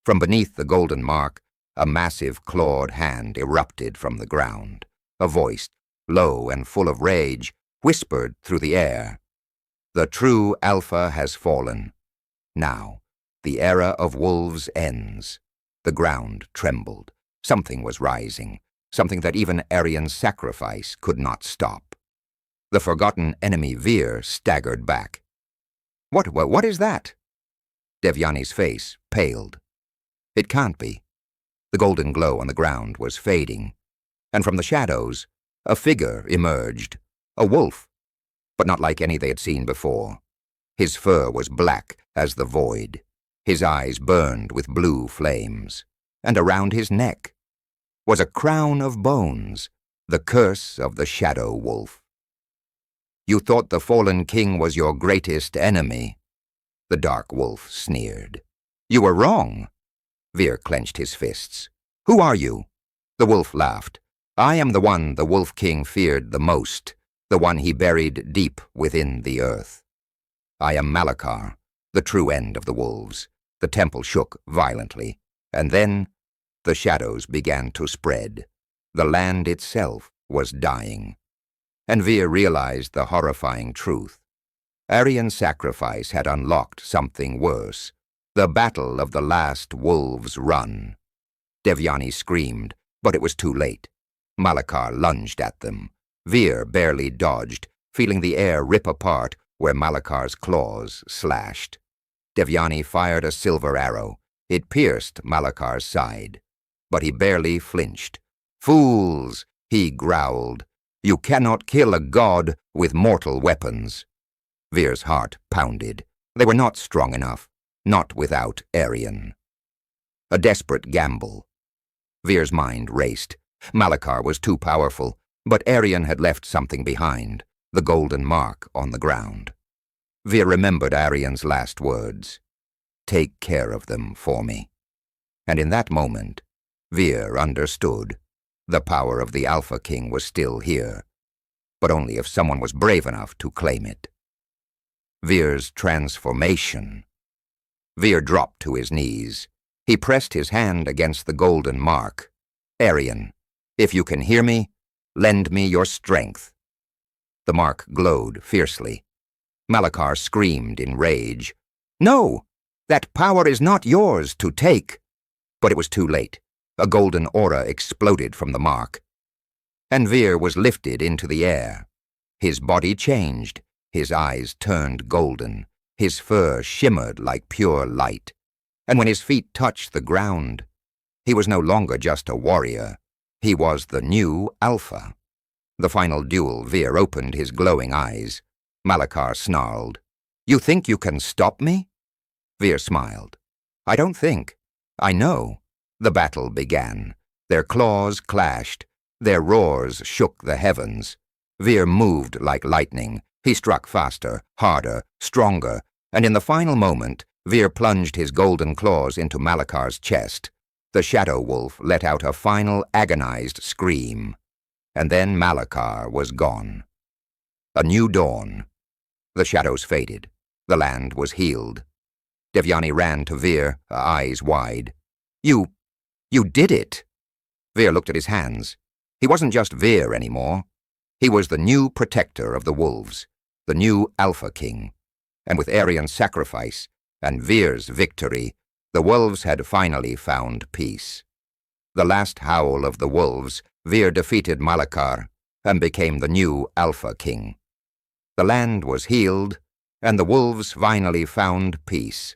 Speaker 1: From beneath the golden mark, a massive clawed hand erupted from the ground. A voice, low and full of rage, whispered through the air. "The true Alpha has fallen. Now, the era of wolves ends." The ground trembled. Something was rising, something that even Arian's sacrifice could not stop. The forgotten enemy Vir staggered back. What is that?" Devyani's face paled. "It can't be." The golden glow on the ground was fading, and from the shadows, a figure emerged, a wolf, but not like any they had seen before. His fur was black as the void. His eyes burned with blue flames, and around his neck was a crown of bones, the curse of the shadow wolf. "You thought the fallen king was your greatest enemy," the dark wolf sneered. "You were wrong." Vir clenched his fists. "Who are you?" The wolf laughed. "I am the one the Wolf King feared the most, the one he buried deep within the earth. I am Malakar, the true end of the wolves." The temple shook violently, and then the shadows began to spread. The land itself was dying. And Vir realized the horrifying truth. Arian's sacrifice had unlocked something worse, the battle of the last wolves' run. Devyani screamed, but it was too late. Malakar lunged at them. Vir barely dodged, feeling the air rip apart where Malakar's claws slashed. Devyani fired a silver arrow. It pierced Malakar's side, but he barely flinched. "Fools!" he growled. "You cannot kill a god with mortal weapons." Vir's heart pounded. They were not strong enough, not without Arian. A desperate gamble. Vir's mind raced. Malakar was too powerful, but Arian had left something behind, the golden mark on the ground. Vir remembered Arian's last words. "Take care of them for me." And in that moment, Vir understood. The power of the Alpha King was still here, but only if someone was brave enough to claim it. Vir's transformation. Vir dropped to his knees. He pressed his hand against the golden mark. "Arian, if you can hear me, lend me your strength." The mark glowed fiercely. Malakar screamed in rage. "No! That power is not yours to take." But it was too late. A golden aura exploded from the mark, and Vir was lifted into the air. His body changed. His eyes turned golden. His fur shimmered like pure light, and when his feet touched the ground, he was no longer just a warrior. He was the new Alpha. The final duel, Veer opened his glowing eyes. Malakar snarled, "You think you can stop me?" Veer smiled. "I don't think. I know." The battle began. Their claws clashed. Their roars shook the heavens. Veer moved like lightning. He struck faster, harder, stronger, and in the final moment, Veer plunged his golden claws into Malakar's chest. The shadow wolf let out a final agonized scream. And then Malakar was gone. A new dawn. The shadows faded. The land was healed. Devyani ran to Veer, eyes wide. You did it!" Veer looked at his hands. He wasn't just Veer anymore. He was the new protector of the wolves, the new Alpha King. And with Aryan's sacrifice and Veer's victory, the wolves had finally found peace. The last howl of the wolves, Veer defeated Malakar and became the new Alpha King. The land was healed, and the wolves finally found peace.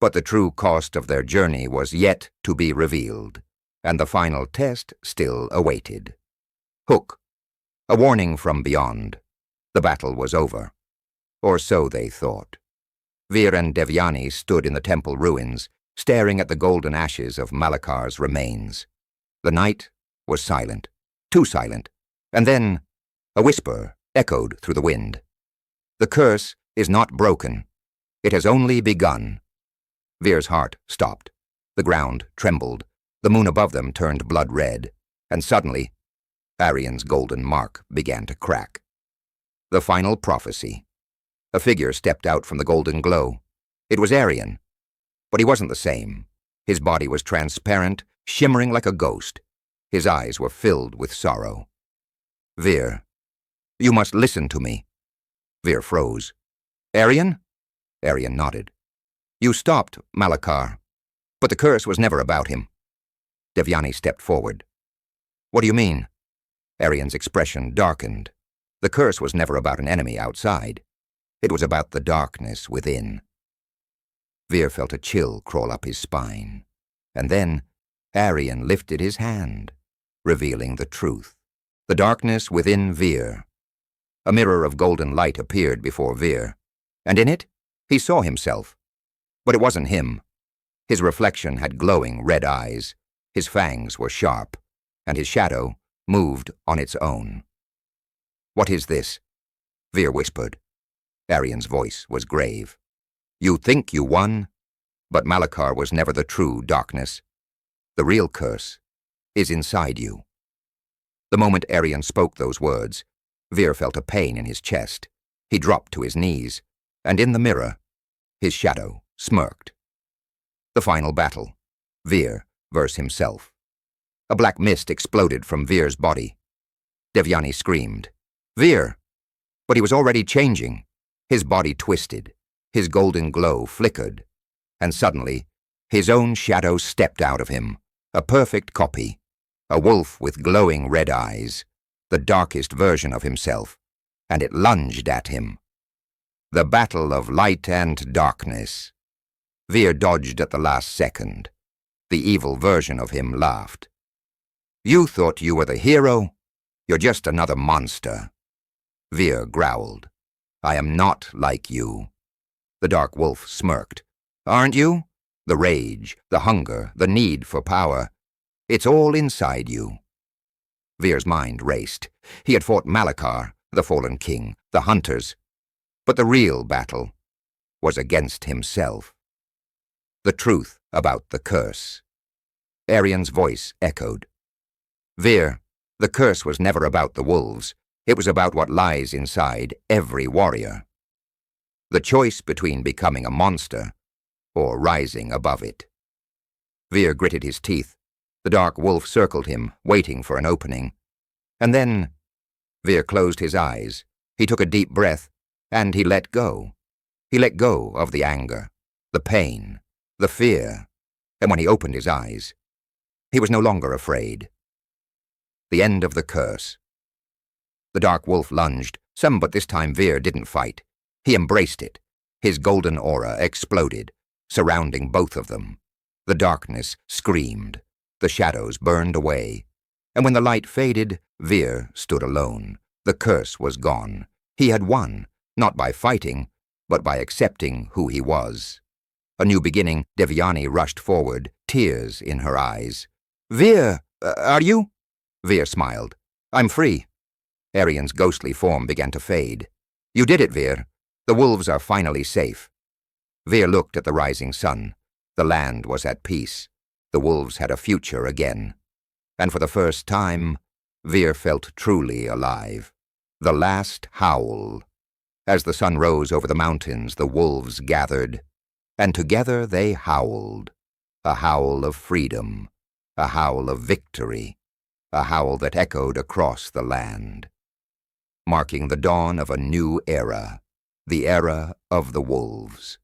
Speaker 1: But the true cost of their journey was yet to be revealed, and the final test still awaited. Hook. A warning from beyond. The battle was over. Or so they thought. Veer and Devyani stood in the temple ruins, staring at the golden ashes of Malakar's remains. The night was silent, too silent, and then a whisper echoed through the wind. "The curse is not broken. It has only begun." Veer's heart stopped. The ground trembled. The moon above them turned blood red, and suddenly, Aryan's golden mark began to crack. The final prophecy. A figure stepped out from the golden glow. It was Aryan, but he wasn't the same. His body was transparent, shimmering like a ghost. His eyes were filled with sorrow. "Veer, you must listen to me." Veer froze. "Aryan?" Aryan nodded. "You stopped Malakar, but the curse was never about him." Devyani stepped forward. "What do you mean?" Aryan's expression darkened. The curse was never about an enemy outside. It was about the darkness within. Veer felt a chill crawl up his spine. And then Aryan lifted his hand, revealing the truth. The darkness within Veer. A mirror of golden light appeared before Veer, and in it he saw himself. But it wasn't him. His reflection had glowing red eyes. His fangs were sharp, and his shadow moved on its own. "What is this?" Veer whispered. Aryan's voice was grave. "You think you won, but Malakar was never the true darkness. The real curse is inside you." The moment Aryan spoke those words, Veer felt a pain in his chest. He dropped to his knees, and in the mirror, his shadow smirked. The final battle. Veer versus himself. A black mist exploded from Veer's body. Devyani screamed, "Veer!" But he was already changing. His body twisted. His golden glow flickered. And suddenly, his own shadow stepped out of him, a perfect copy. A wolf with glowing red eyes, the darkest version of himself, and it lunged at him. The battle of light and darkness. Veer dodged at the last second. The evil version of him laughed. "You thought you were the hero? You're just another monster." Veer growled. "I am not like you." The dark wolf smirked. "Aren't you? The rage, the hunger, the need for power. It's all inside you." Veer's mind raced. He had fought Malakar, the fallen king, the hunters. But the real battle was against himself. The truth about the curse. Aryan's voice echoed. "Veer, the curse was never about the wolves. It was about what lies inside every warrior. The choice between becoming a monster or rising above it." Veer gritted his teeth. The dark wolf circled him, waiting for an opening. And then Veer closed his eyes. He took a deep breath, and he let go. He let go of the anger, the pain, the fear, and when he opened his eyes, he was no longer afraid. The end of the curse. The dark wolf lunged, but this time Veer didn't fight. He embraced it. His golden aura exploded, surrounding both of them. The darkness screamed. The shadows burned away. And when the light faded, Vir stood alone. The curse was gone. He had won, not by fighting, but by accepting who he was. A new beginning, Devyani rushed forward, tears in her eyes. "Vir, are you?" Vir smiled. "I'm free." Arian's ghostly form began to fade. "You did it, Vir. The wolves are finally safe." Vir looked at the rising sun. The land was at peace. The wolves had a future again. And for the first time, Vir felt truly alive. The last howl. As the sun rose over the mountains, the wolves gathered, and together they howled. A howl of freedom, a howl of victory, a howl that echoed across the land, marking the dawn of a new era, the era of the wolves.